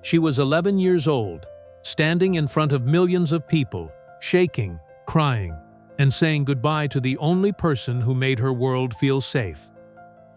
She was 11 years old, standing in front of millions of people, shaking, crying, and saying goodbye to the only person who made her world feel safe.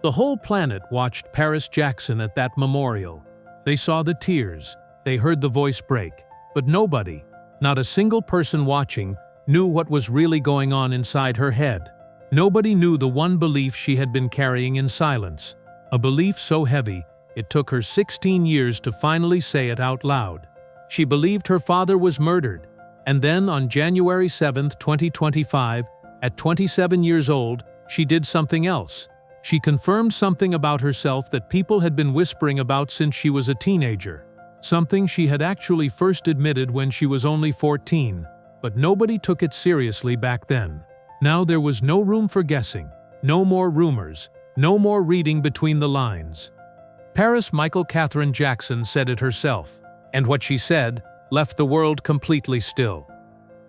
The whole planet watched Paris Jackson at that memorial. They saw the tears, they heard the voice break, but nobody, not a single person watching, knew what was really going on inside her head. Nobody knew the one belief she had been carrying in silence, a belief so heavy it took her 16 years to finally say it out loud. She believed her father was murdered, and then on January 7, 2025, at 27 years old, she did something else. She confirmed something about herself that people had been whispering about since she was a teenager. Something she had actually first admitted when she was only 14, but nobody took it seriously back then. Now there was no room for guessing, no more rumors, no more reading between the lines. Paris Michael Catherine Jackson said it herself, and what she said left the world completely still.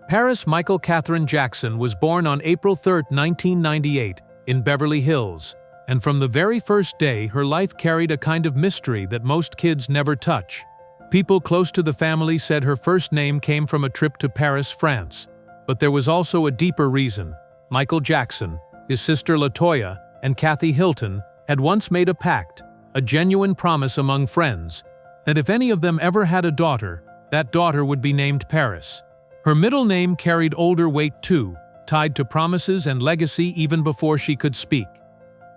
Paris Michael Catherine Jackson was born on April 3, 1998, in Beverly Hills, and from the very first day her life carried a kind of mystery that most kids never touch. People close to the family said her first name came from a trip to Paris, France. But there was also a deeper reason. Michael Jackson, his sister LaToya, and Kathy Hilton had once made a pact, a genuine promise among friends, that if any of them ever had a daughter, that daughter would be named Paris. Her middle name carried older weight too, tied to promises and legacy even before she could speak.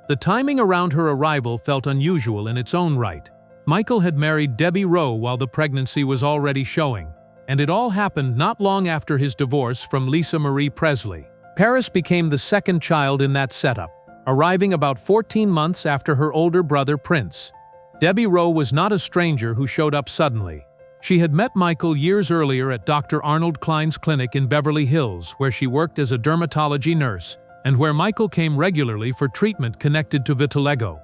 The timing around her arrival felt unusual in its own right. Michael had married Debbie Rowe while the pregnancy was already showing, and it all happened not long after his divorce from Lisa Marie Presley. Paris became the second child in that setup, arriving about 14 months after her older brother Prince. Debbie Rowe was not a stranger who showed up suddenly. She had met Michael years earlier at Dr. Arnold Klein's clinic in Beverly Hills, where she worked as a dermatology nurse, and where Michael came regularly for treatment connected to vitiligo.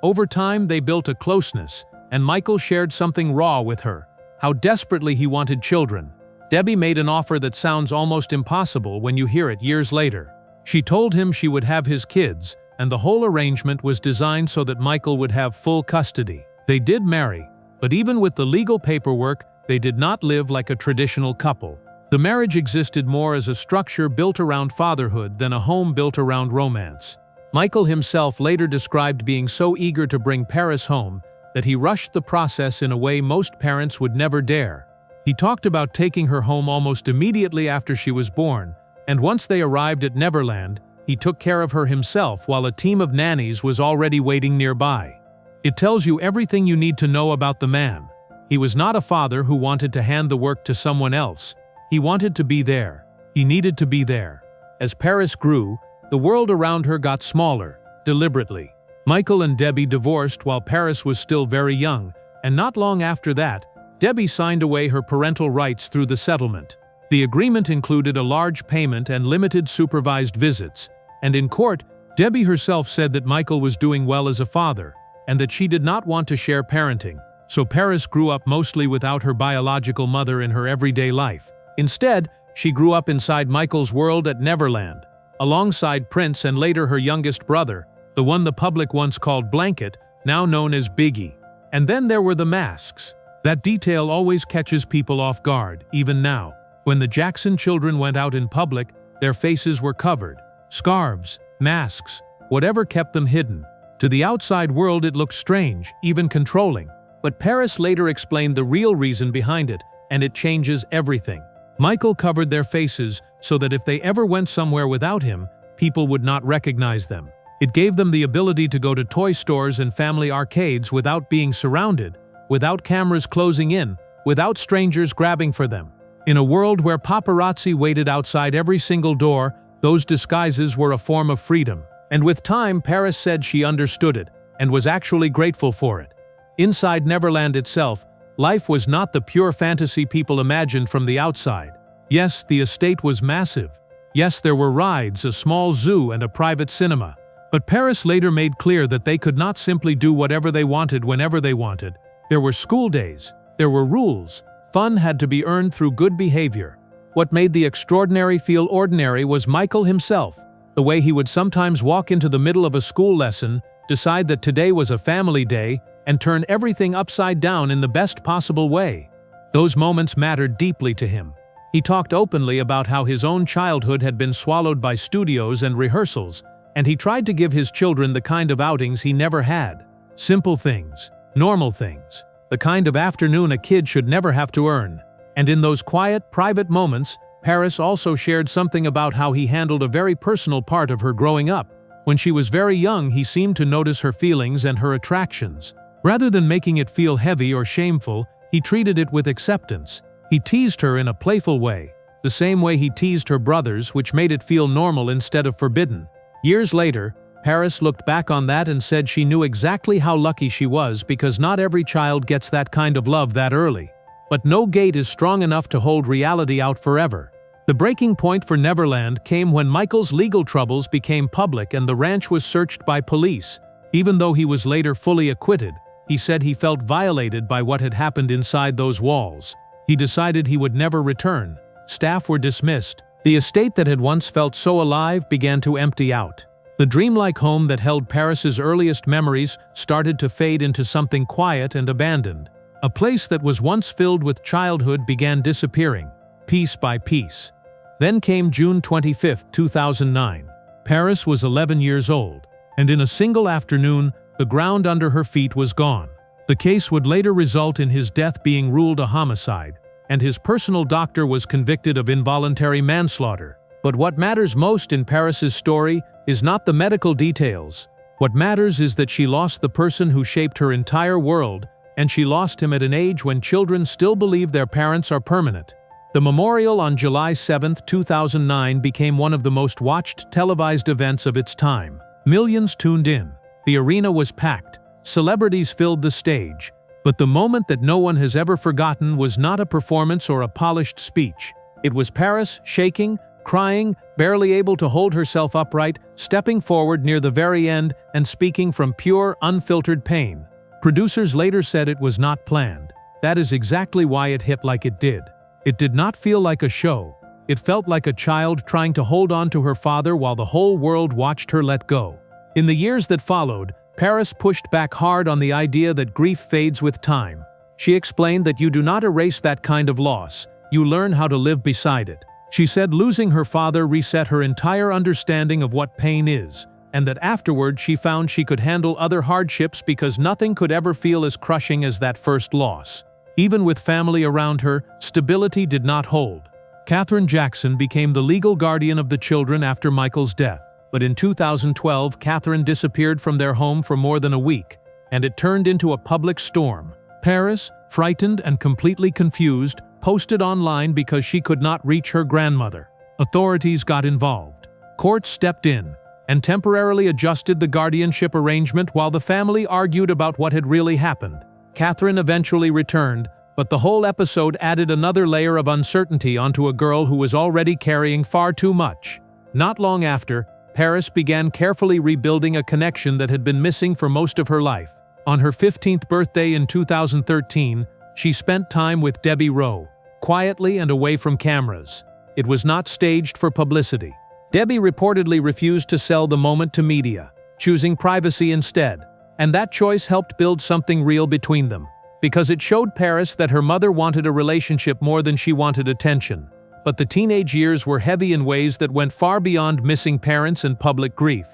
Over time, they built a closeness, and Michael shared something raw with her, how desperately he wanted children. Debbie made an offer that sounds almost impossible when you hear it years later. She told him she would have his kids, and the whole arrangement was designed so that Michael would have full custody. They did marry, but even with the legal paperwork, they did not live like a traditional couple. The marriage existed more as a structure built around fatherhood than a home built around romance. Michael himself later described being so eager to bring Paris home that he rushed the process in a way most parents would never dare. He talked about taking her home almost immediately after she was born, and once they arrived at Neverland, he took care of her himself while a team of nannies was already waiting nearby. It tells you everything you need to know about the man. He was not a father who wanted to hand the work to someone else. He wanted to be there. He needed to be there. As Paris grew, the world around her got smaller, deliberately. Michael and Debbie divorced while Paris was still very young, and not long after that, Debbie signed away her parental rights through the settlement. The agreement included a large payment and limited supervised visits, and in court, Debbie herself said that Michael was doing well as a father, and that she did not want to share parenting, so Paris grew up mostly without her biological mother in her everyday life. Instead, she grew up inside Michael's world at Neverland, alongside Prince and later her youngest brother, the one the public once called Blanket, now known as Biggie. And then there were the masks. That detail always catches people off guard, even now. When the Jackson children went out in public, their faces were covered. Scarves, masks, whatever kept them hidden. To the outside world it looked strange, even controlling. But Paris later explained the real reason behind it, and it changes everything. Michael covered their faces so that if they ever went somewhere without him, people would not recognize them. It gave them the ability to go to toy stores and family arcades without being surrounded, without cameras closing in, without strangers grabbing for them. In a world where paparazzi waited outside every single door, those disguises were a form of freedom. And with time, Paris said she understood it, and was actually grateful for it. Inside Neverland itself, life was not the pure fantasy people imagined from the outside. Yes, the estate was massive. Yes, there were rides, a small zoo, and a private cinema. But Paris later made clear that they could not simply do whatever they wanted whenever they wanted. There were school days. There were rules. Fun had to be earned through good behavior. What made the extraordinary feel ordinary was Michael himself. The way he would sometimes walk into the middle of a school lesson, decide that today was a family day, and turn everything upside down in the best possible way. Those moments mattered deeply to him. He talked openly about how his own childhood had been swallowed by studios and rehearsals, and he tried to give his children the kind of outings he never had. Simple things, normal things, the kind of afternoon a kid should never have to earn. And in those quiet, private moments, Paris also shared something about how he handled a very personal part of her growing up. When she was very young, he seemed to notice her feelings and her attractions. Rather than making it feel heavy or shameful, he treated it with acceptance. He teased her in a playful way, the same way he teased her brothers, which made it feel normal instead of forbidden. Years later, Paris looked back on that and said she knew exactly how lucky she was because not every child gets that kind of love that early. But no gate is strong enough to hold reality out forever. The breaking point for Neverland came when Michael's legal troubles became public and the ranch was searched by police. Even though he was later fully acquitted, he said he felt violated by what had happened inside those walls. He decided he would never return. Staff were dismissed. The estate that had once felt so alive began to empty out. The dreamlike home that held Paris's earliest memories started to fade into something quiet and abandoned. A place that was once filled with childhood began disappearing, piece by piece. Then came June 25, 2009. Paris was 11 years old, and in a single afternoon, the ground under her feet was gone. The case would later result in his death being ruled a homicide, and his personal doctor was convicted of involuntary manslaughter. But what matters most in Paris's story is not the medical details. What matters is that she lost the person who shaped her entire world, and she lost him at an age when children still believe their parents are permanent. The memorial on July 7, 2009 became one of the most watched televised events of its time. Millions tuned in. The arena was packed. Celebrities filled the stage. But the moment that no one has ever forgotten was not a performance or a polished speech. It was Paris, shaking, crying, barely able to hold herself upright, stepping forward near the very end and speaking from pure, unfiltered pain. Producers later said it was not planned. That is exactly why it hit like it did. It did not feel like a show. It felt like a child trying to hold on to her father while the whole world watched her let go. In the years that followed, Paris pushed back hard on the idea that grief fades with time. She explained that you do not erase that kind of loss, you learn how to live beside it. She said losing her father reset her entire understanding of what pain is, and that afterward she found she could handle other hardships because nothing could ever feel as crushing as that first loss. Even with family around her, stability did not hold. Katherine Jackson became the legal guardian of the children after Michael's death. But in 2012, Katherine disappeared from their home for more than a week, and it turned into a public storm. Paris, frightened and completely confused, posted online because she could not reach her grandmother. Authorities got involved. Courts stepped in and temporarily adjusted the guardianship arrangement while the family argued about what had really happened. Katherine eventually returned, but the whole episode added another layer of uncertainty onto a girl who was already carrying far too much. Not long after, Paris began carefully rebuilding a connection that had been missing for most of her life. On her 15th birthday in 2013, she spent time with Debbie Rowe, quietly and away from cameras. It was not staged for publicity. Debbie reportedly refused to sell the moment to media, choosing privacy instead, and that choice helped build something real between them, because it showed Paris that her mother wanted a relationship more than she wanted attention. But the teenage years were heavy in ways that went far beyond missing parents and public grief.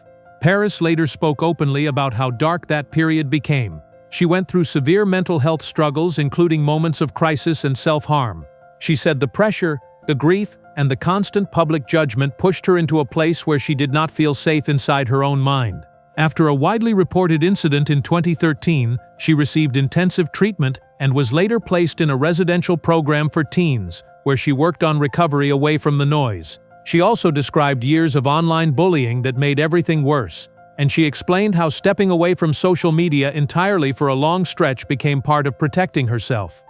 Paris later spoke openly about how dark that period became. She went through severe mental health struggles, including moments of crisis and self-harm. She said the pressure, the grief, and the constant public judgment pushed her into a place where she did not feel safe inside her own mind. After a widely reported incident in 2013, she received intensive treatment and was later placed in a residential program for teens, where she worked on recovery away from the noise. She also described years of online bullying that made everything worse, and she explained how stepping away from social media entirely for a long stretch became part of protecting herself.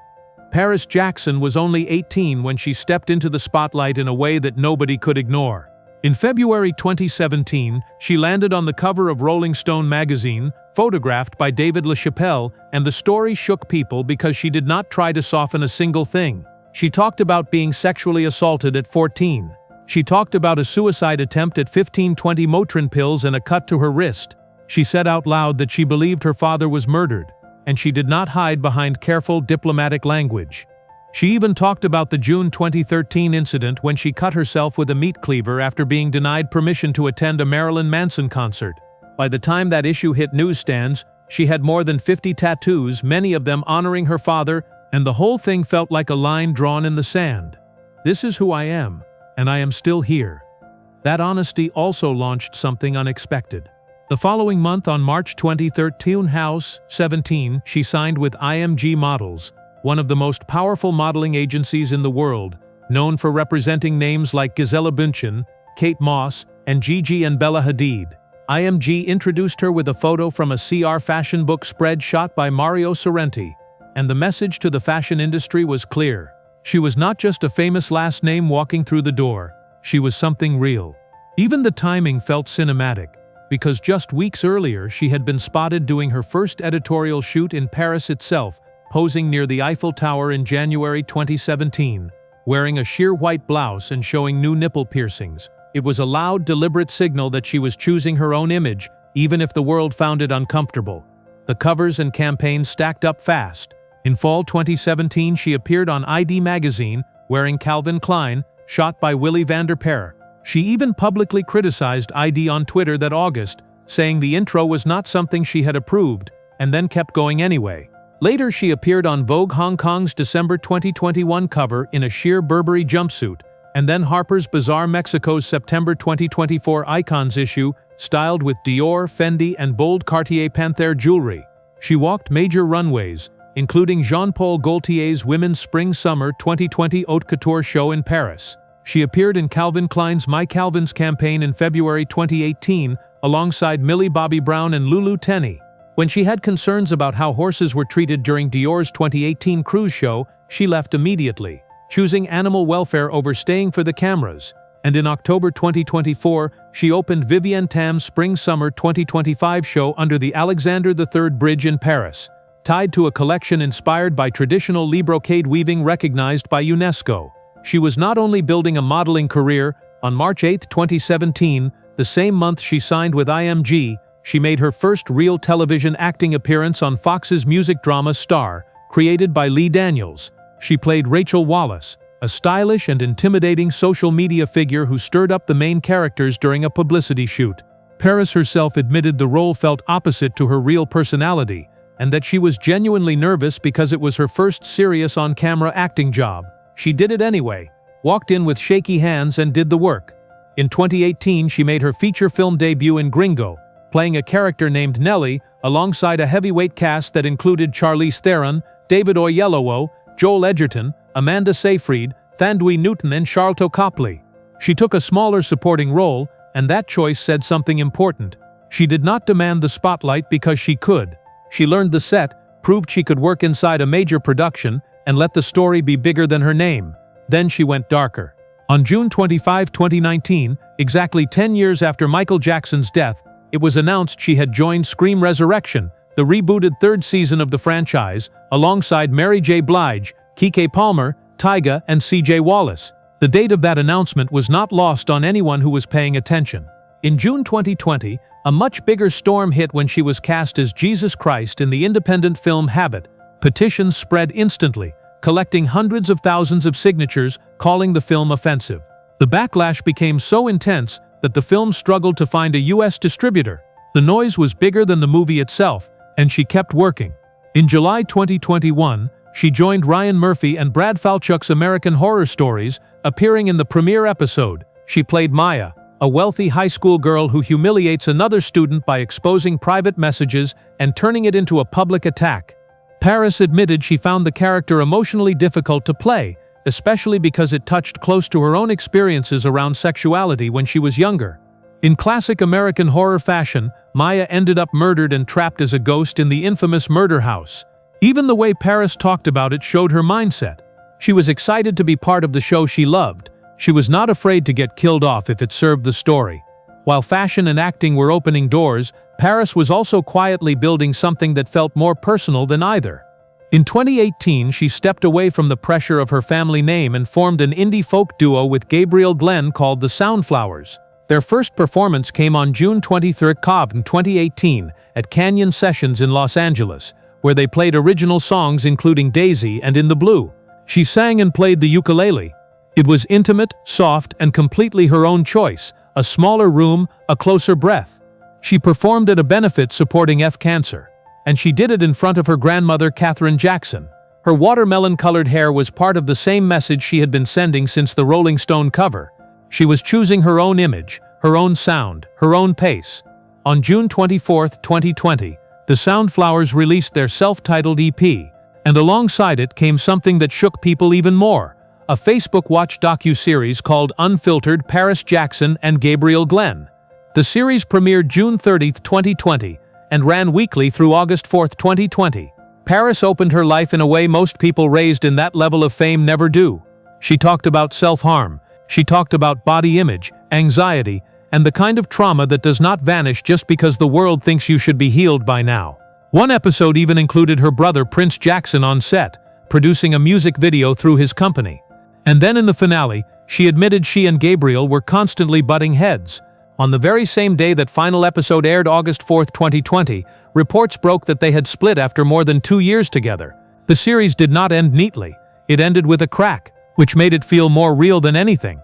Paris Jackson was only 18 when she stepped into the spotlight in a way that nobody could ignore. In February 2017, she landed on the cover of Rolling Stone magazine, photographed by David LaChapelle, and the story shook people because she did not try to soften a single thing. She talked about being sexually assaulted at 14. She talked about a suicide attempt at 15-20 Motrin pills and a cut to her wrist. She said out loud that she believed her father was murdered. and she did not hide behind careful diplomatic language. She even talked about the June 2013 incident when she cut herself with a meat cleaver after being denied permission to attend a Marilyn Manson concert. By the time that issue hit newsstands, she had more than 50 tattoos, many of them honoring her father, and the whole thing felt like a line drawn in the sand. This is who I am, and I am still here. That honesty also launched something unexpected. The following month, on March 2013, House 17, she signed with IMG Models, one of the most powerful modeling agencies in the world, known for representing names like Gisela Bündchen, Kate Moss, and Gigi and Bella Hadid. IMG introduced her with a photo from a CR fashion book spread shot by Mario Sorrenti, and the message to the fashion industry was clear. She was not just a famous last name walking through the door, she was something real. Even the timing felt cinematic, because just weeks earlier she had been spotted doing her first editorial shoot in Paris itself, posing near the Eiffel Tower in January 2017, wearing a sheer white blouse and showing new nipple piercings. It was a loud, deliberate signal that she was choosing her own image, even if the world found it uncomfortable. The covers and campaigns stacked up fast. In fall 2017, she appeared on ID magazine, wearing Calvin Klein, shot by Willy van der Peer. She even publicly criticized ID on Twitter that August, saying the intro was not something she had approved, and then kept going anyway. Later, she appeared on Vogue Hong Kong's December 2021 cover in a sheer Burberry jumpsuit, and then Harper's Bazaar Mexico's September 2024 Icons issue, styled with Dior, Fendi, and bold Cartier Panthère jewelry. She walked major runways, including Jean-Paul Gaultier's Women's Spring-Summer 2020 Haute Couture show in Paris. She appeared in Calvin Klein's My Calvin's campaign in February 2018, alongside Millie Bobby Brown and Lulu Tenney. When she had concerns about how horses were treated during Dior's 2018 cruise show, she left immediately, choosing animal welfare over staying for the cameras. And in October 2024, she opened Vivienne Tam's Spring-Summer 2025 show under the Alexander III Bridge in Paris, tied to a collection inspired by traditional Lee brocade weaving recognized by UNESCO. She was not only building a modeling career. On March 8, 2017, the same month she signed with IMG, she made her first real television acting appearance on Fox's music drama Star, created by Lee Daniels. She played Rachel Wallace, a stylish and intimidating social media figure who stirred up the main characters during a publicity shoot. Paris herself admitted the role felt opposite to her real personality, and that she was genuinely nervous because it was her first serious on-camera acting job. She did it anyway, walked in with shaky hands and did the work. In 2018, she made her feature film debut in Gringo, playing a character named Nellie, alongside a heavyweight cast that included Charlize Theron, David Oyelowo, Joel Edgerton, Amanda Seyfried, Thandwi Newton and Sharlto Copley. She took a smaller supporting role, and that choice said something important. She did not demand the spotlight because she could. She learned the set, proved she could work inside a major production, and let the story be bigger than her name. Then she went darker. On June 25, 2019, exactly 10 years after Michael Jackson's death, it was announced she had joined Scream Resurrection, the rebooted third season of the franchise, alongside Mary J. Blige, Keke Palmer, Tyga, and CJ Wallace. The date of that announcement was not lost on anyone who was paying attention. In June 2020, a much bigger storm hit when she was cast as Jesus Christ in the independent film Habit. Petitions spread instantly, collecting hundreds of thousands of signatures, calling the film offensive. The backlash became so intense that the film struggled to find a US distributor. The noise was bigger than the movie itself, and she kept working. In July 2021, she joined Ryan Murphy and Brad Falchuk's American Horror Stories, appearing in the premiere episode. She played Maya, a wealthy high school girl who humiliates another student by exposing private messages and turning it into a public attack. Paris admitted she found the character emotionally difficult to play, especially because it touched close to her own experiences around sexuality when she was younger. In classic American horror fashion, Maya ended up murdered and trapped as a ghost in the infamous murder house. Even the way Paris talked about it showed her mindset. She was excited to be part of the show she loved. She was not afraid to get killed off if it served the story. While fashion and acting were opening doors, Paris was also quietly building something that felt more personal than either. In 2018, she stepped away from the pressure of her family name and formed an indie folk duo with Gabriel Glenn called the Soundflowers. Their first performance came on June 23, 2018, at Canyon Sessions in Los Angeles, where they played original songs including Daisy and In the Blue. She sang and played the ukulele. It was intimate, soft, and completely her own choice, a smaller room, a closer breath. She performed at a benefit supporting cancer, and she did it in front of her grandmother, Katherine Jackson. Her watermelon-colored hair was part of the same message she had been sending since the Rolling Stone cover. She was choosing her own image, her own sound, her own pace. On June 24, 2020, the Soundflowers released their self-titled EP, and alongside it came something that shook people even more, a Facebook Watch docu-series called Unfiltered: Paris Jackson and Gabriel Glenn. The series premiered June 30, 2020, and ran weekly through August 4, 2020. Paris opened her life in a way most people raised in that level of fame never do. She talked about self-harm, she talked about body image, anxiety, and the kind of trauma that does not vanish just because the world thinks you should be healed by now. One episode even included her brother Prince Jackson on set, producing a music video through his company. And then in the finale, she admitted she and Gabriel were constantly butting heads. On the very same day that final episode aired, August 4, 2020, reports broke that they had split after more than 2 years together. The series did not end neatly. It ended with a crack, which made it feel more real than anything.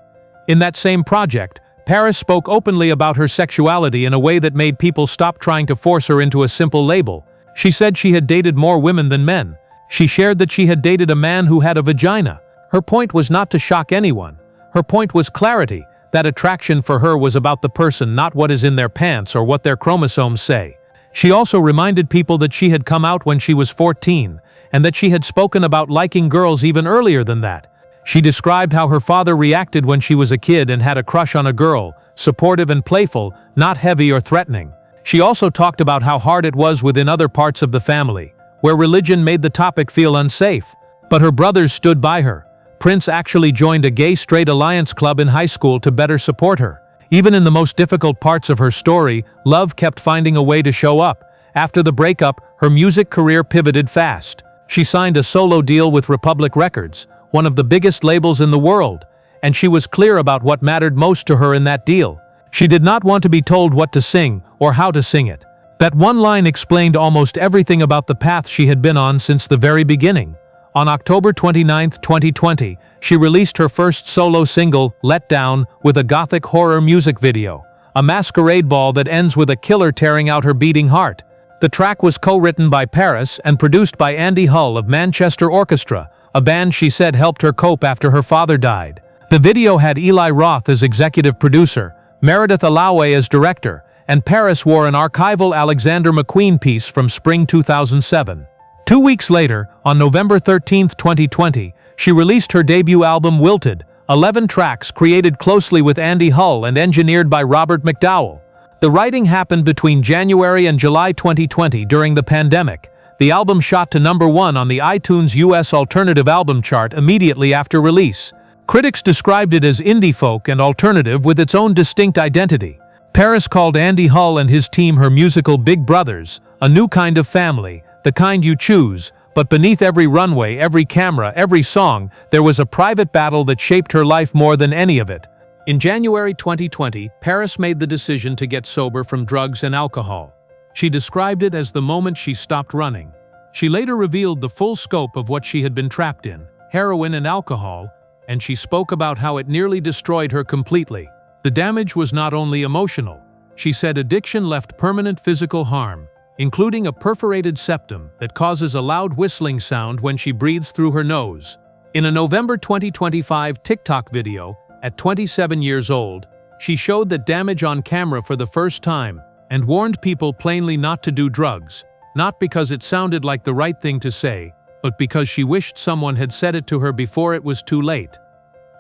In that same project, Paris spoke openly about her sexuality in a way that made people stop trying to force her into a simple label. She said she had dated more women than men. She shared that she had dated a man who had a vagina. Her point was not to shock anyone. Her point was clarity. That attraction for her was about the person, not what is in their pants or what their chromosomes say. She also reminded people that she had come out when she was 14, and that she had spoken about liking girls even earlier than that. She described how her father reacted when she was a kid and had a crush on a girl, supportive and playful, not heavy or threatening. She also talked about how hard it was within other parts of the family, where religion made the topic feel unsafe. But her brothers stood by her. Prince actually joined a gay-straight alliance club in high school to better support her. Even in the most difficult parts of her story, love kept finding a way to show up. After the breakup, her music career pivoted fast. She signed a solo deal with Republic Records, one of the biggest labels in the world, and she was clear about what mattered most to her in that deal. She did not want to be told what to sing or how to sing it. That one line explained almost everything about the path she had been on since the very beginning. On October 29, 2020, she released her first solo single, Let Down, with a gothic horror music video, a masquerade ball that ends with a killer tearing out her beating heart. The track was co-written by Paris and produced by Andy Hull of Manchester Orchestra, a band she said helped her cope after her father died. The video had Eli Roth as executive producer, Meredith Alloway as director, and Paris wore an archival Alexander McQueen piece from spring 2007. 2 weeks later, on November 13, 2020, she released her debut album Wilted, 11 tracks created closely with Andy Hull and engineered by Robert McDowell. The writing happened between January and July 2020 during the pandemic. The album shot to #1 on the iTunes US Alternative Album chart immediately after release. Critics described it as indie folk and alternative with its own distinct identity. Paris called Andy Hull and his team her musical big brothers, a new kind of family, the kind you choose, but beneath every runway, every camera, every song, there was a private battle that shaped her life more than any of it. In January 2020, Paris made the decision to get sober from drugs and alcohol. She described it as the moment she stopped running. She later revealed the full scope of what she had been trapped in, heroin and alcohol, and she spoke about how it nearly destroyed her completely. The damage was not only emotional. She said addiction left permanent physical harm, including a perforated septum that causes a loud whistling sound when she breathes through her nose. In a November 2025 TikTok video, at 27 years old, she showed the damage on camera for the first time and warned people plainly not to do drugs, not because it sounded like the right thing to say, but because she wished someone had said it to her before it was too late.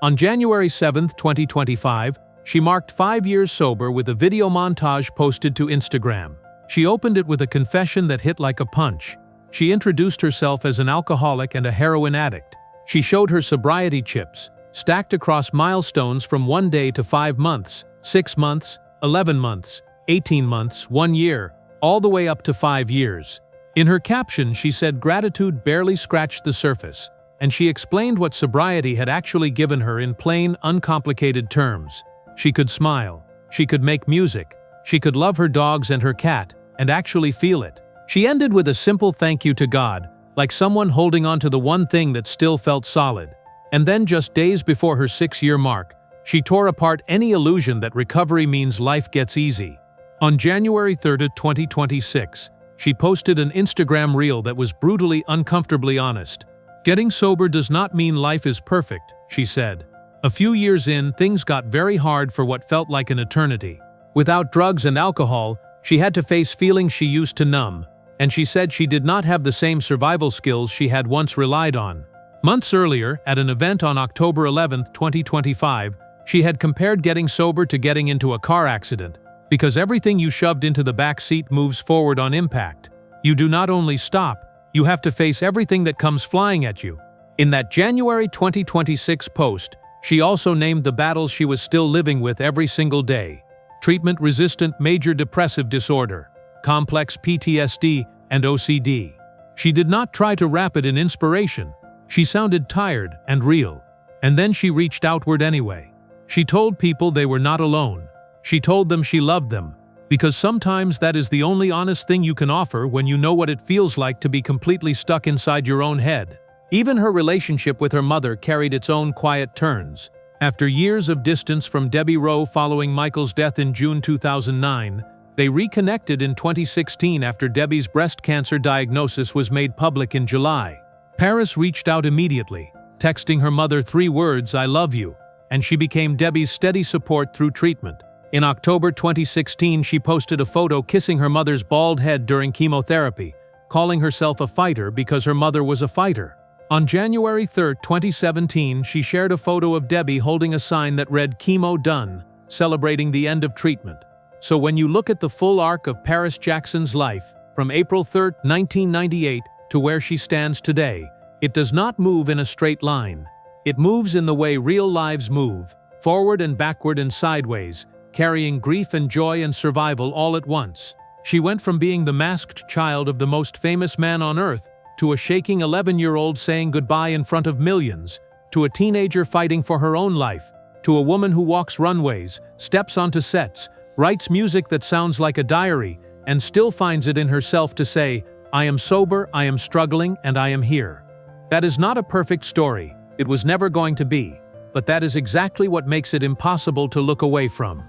On January 7, 2025, she marked 5 years sober with a video montage posted to Instagram. She opened it with a confession that hit like a punch. She introduced herself as an alcoholic and a heroin addict. She showed her sobriety chips, stacked across milestones from 1 day to 5 months, 6 months, 11 months, 18 months, 1 year, all the way up to 5 years. In her caption, she said gratitude barely scratched the surface, and she explained what sobriety had actually given her in plain, uncomplicated terms. She could smile. She could make music. She could love her dogs and her cat, and actually feel it. She ended with a simple thank you to God, like someone holding on to the one thing that still felt solid. And then just days before her 6-year mark, she tore apart any illusion that recovery means life gets easy. On January 3, 2026, she posted an Instagram reel that was brutally, uncomfortably honest. "Getting sober does not mean life is perfect," she said. "A few years in, things got very hard for what felt like an eternity. Without drugs and alcohol, she had to face feelings she used to numb, and she said she did not have the same survival skills she had once relied on." Months earlier, at an event on October 11, 2025, she had compared getting sober to getting into a car accident, because everything you shoved into the back seat moves forward on impact. You do not only stop, you have to face everything that comes flying at you. In that January 2026 post, she also named the battles she was still living with every single day: treatment-resistant major depressive disorder, complex PTSD, and OCD. She did not try to wrap it in inspiration. She sounded tired and real. And then she reached outward anyway. She told people they were not alone. She told them she loved them, because sometimes that is the only honest thing you can offer when you know what it feels like to be completely stuck inside your own head. Even her relationship with her mother carried its own quiet turns. After years of distance from Debbie Rowe following Michael's death in June 2009, they reconnected in 2016 after Debbie's breast cancer diagnosis was made public in July. Paris reached out immediately, texting her mother 3 words, "I love you," and she became Debbie's steady support through treatment. In October 2016, she posted a photo kissing her mother's bald head during chemotherapy, calling herself a fighter because her mother was a fighter. On January 3, 2017, she shared a photo of Debbie holding a sign that read "Chemo Done," celebrating the end of treatment. So when you look at the full arc of Paris Jackson's life, from April 3, 1998, to where she stands today, it does not move in a straight line. It moves in the way real lives move, forward and backward and sideways, carrying grief and joy and survival all at once. She went from being the masked child of the most famous man on earth, to a shaking 11-year-old saying goodbye in front of millions, to a teenager fighting for her own life, to a woman who walks runways, steps onto sets, writes music that sounds like a diary, and still finds it in herself to say, "I am sober, I am struggling, and I am here." That is not a perfect story. It was never going to be. But that is exactly what makes it impossible to look away from.